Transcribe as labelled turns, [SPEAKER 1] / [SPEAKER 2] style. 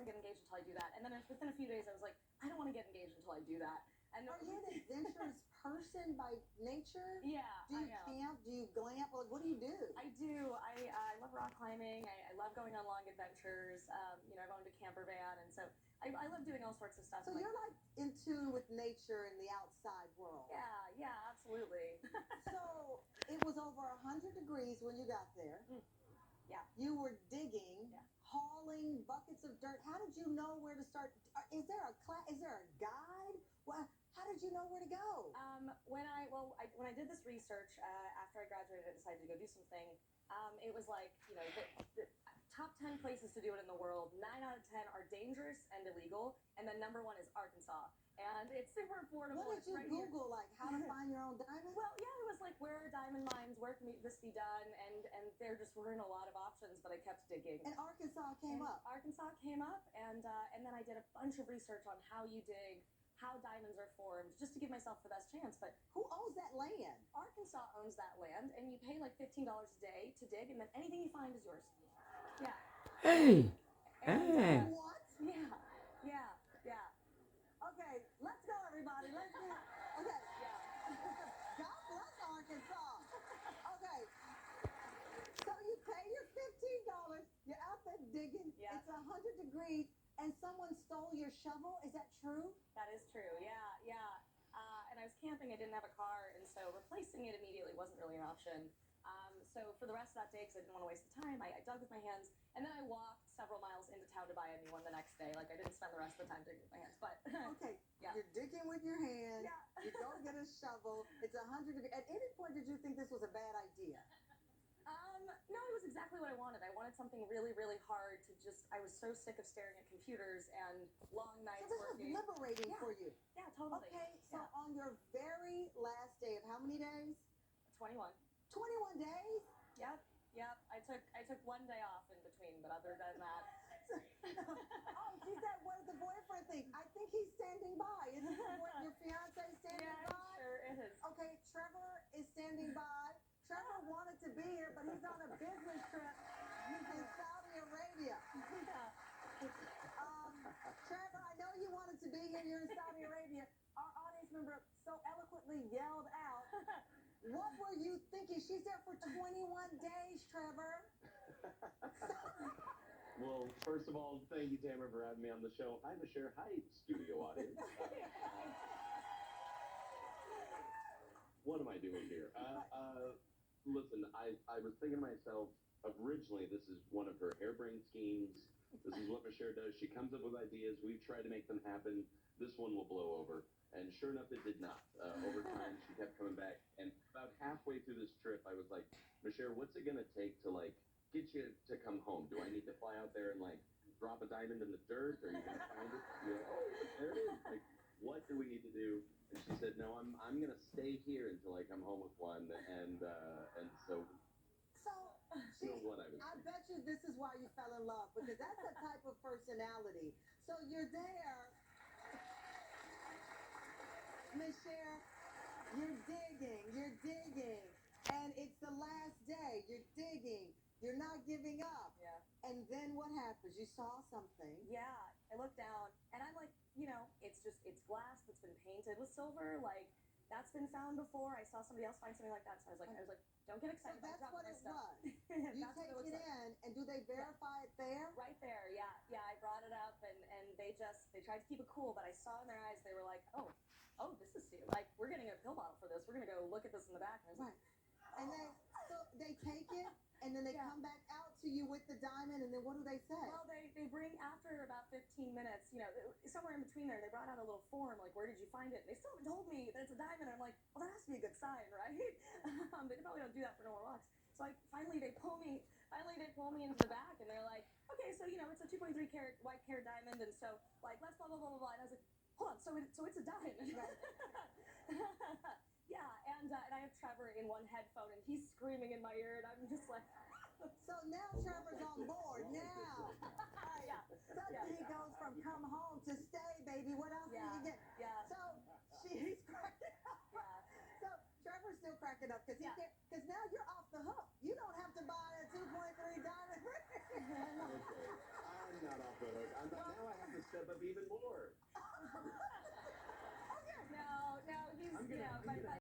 [SPEAKER 1] get engaged until I do that. And then within a few days, I was like, I don't want to get engaged until I do that. And
[SPEAKER 2] are you an adventurous person by nature?
[SPEAKER 1] Yeah,
[SPEAKER 2] do you camp? Do you glamp? Like, what do you do?
[SPEAKER 1] I do. I love rock climbing. I love going on long adventures. I've owned a camper van, and so I love doing all sorts of stuff.
[SPEAKER 2] So you're like in tune with nature and the outside world.
[SPEAKER 1] Yeah, absolutely.
[SPEAKER 2] So it was over 100 degrees when you got there.
[SPEAKER 1] Yeah.
[SPEAKER 2] You were digging, hauling buckets of dirt. How did you know where to start? Is there a class? Is there a guide? Well, how did you know where to go?
[SPEAKER 1] When I did this research after I graduated, I decided to go do something. It was like, the top 10 places to do it in the world. 9 out of 10 are dangerous and illegal, and then number 1 is Arkansas. And it's super affordable.
[SPEAKER 2] What did you Google, like how to find your own diamond?
[SPEAKER 1] Well, yeah, it was like, where are diamond mines? Where can this be done? And there just weren't a lot of options, but I kept digging.
[SPEAKER 2] And Arkansas came up.
[SPEAKER 1] Arkansas came up, and then I did a bunch of research on how you dig, how diamonds are formed, just to give myself the best chance. But
[SPEAKER 2] who owns that land?
[SPEAKER 1] Arkansas owns that land, and you pay like $15 a day to dig, and then anything you find is yours. Yeah.
[SPEAKER 3] Hey.
[SPEAKER 2] What?
[SPEAKER 1] Yeah.
[SPEAKER 2] Okay, let's go, everybody. Let's go. Okay. Yeah. God bless Arkansas. Okay. So you pay your $15. You're out there digging.
[SPEAKER 1] Yeah.
[SPEAKER 2] It's 100 degrees, and someone stole your shovel. Is that true?
[SPEAKER 1] That is true. Yeah. And I was camping. I didn't have a car, and so replacing it immediately wasn't really an option. So for the rest of that day, because I didn't want to waste the time, I dug with my hands, and then I walked several miles into town to buy a new one the next day. Like, I didn't spend the rest of the time digging with my hands, but...
[SPEAKER 2] Okay,
[SPEAKER 1] yeah.
[SPEAKER 2] You're digging with your hands.
[SPEAKER 1] Yeah.
[SPEAKER 2] You go get a shovel. It's 100 degrees. At any point, did you think this was a bad idea?
[SPEAKER 1] No, it was exactly what I wanted. I wanted something really, really hard to I was so sick of staring at computers and long nights working.
[SPEAKER 2] So this was liberating for you.
[SPEAKER 1] Yeah, totally.
[SPEAKER 2] Okay, so on your very last day of how many days?
[SPEAKER 1] 21.
[SPEAKER 2] 21 days?
[SPEAKER 1] Yep. I took one day off in between, but other than that...
[SPEAKER 2] Oh, she said, what did the boyfriend think? I think he's standing by. Is this your fiance standing by?
[SPEAKER 1] Yeah, sure is.
[SPEAKER 2] Okay, Trevor is standing by. Trevor wanted to be here, but he's on a business trip. He's in Saudi Arabia. Trevor, I know you wanted to be here. You're in Saudi Arabia. Our audience member so eloquently yelled out. What were you thinking? She's there for 21 days, Trevor.
[SPEAKER 4] Well, first of all, thank you, Tamara, for having me on the show. Hi, Michelle. Hi, studio audience. What am I doing here? Listen, I was thinking to myself, originally, this is one of her harebrained schemes. This is what Michelle does. She comes up with ideas. We've tried to make them happen. This one will blow over. And sure enough, it did not. Over time, she kept coming back. And about halfway through this trip, I was like, Michelle, what's it going to take to, like, get you to come home? Do I need to fly out there and, like, drop a diamond in the dirt? Are you going to find it? You're like, oh, there it is. Like, what do we need to do? And she said, no, I'm going to stay here until I come home with one. And so what I was
[SPEAKER 2] I bet you this is why you fell in love, because that's the type of personality. So you're there, Michelle, you're digging, and it's the last day. You're digging. You're not giving up.
[SPEAKER 1] Yeah.
[SPEAKER 2] And then what happens? You saw something.
[SPEAKER 1] Yeah. I looked down, and I'm like, it's glass that's been painted with silver. Like, that's been found before. I saw somebody else find something like that, so I was like, don't get excited.
[SPEAKER 2] So that's what it was. You take it in, and do they verify it there?
[SPEAKER 1] Right there, yeah. I brought it up, and they tried to keep it cool, but I saw in their eyes, they were like, oh, this is like, we're getting a pill bottle for this. We're gonna go look at this in the back. And I was like,
[SPEAKER 2] and they take it, and then they come back out to you with the diamond, and then what do they say?
[SPEAKER 1] Well, they bring, after about 15 minutes, somewhere in between there, they brought out a little form, like, where did you find it? They still haven't told me that it's a diamond. I'm like, well, that has to be a good sign, right? They probably don't do that for normal rocks. So finally they pull me into the back, and they're like, okay, so, it's a 2.3 carat white carat diamond, and so, like, let's blah, blah, blah, blah, blah. And I was like, hold on, so it's a diamond. Yeah, and I have Trevor in one headphone, and he's screaming in my ear, and I'm just like...
[SPEAKER 2] So now Trevor's on board. Now.
[SPEAKER 1] Yeah.
[SPEAKER 2] Suddenly he goes from come home to stay, baby. What else did you get?
[SPEAKER 1] Yeah.
[SPEAKER 2] So he's cracking up.
[SPEAKER 1] Yeah.
[SPEAKER 2] So Trevor's still cracking up because now you're off the hook. You don't have to buy a 2.3 diamond ring.
[SPEAKER 4] Okay. I'm not off the hook. Now step up even more.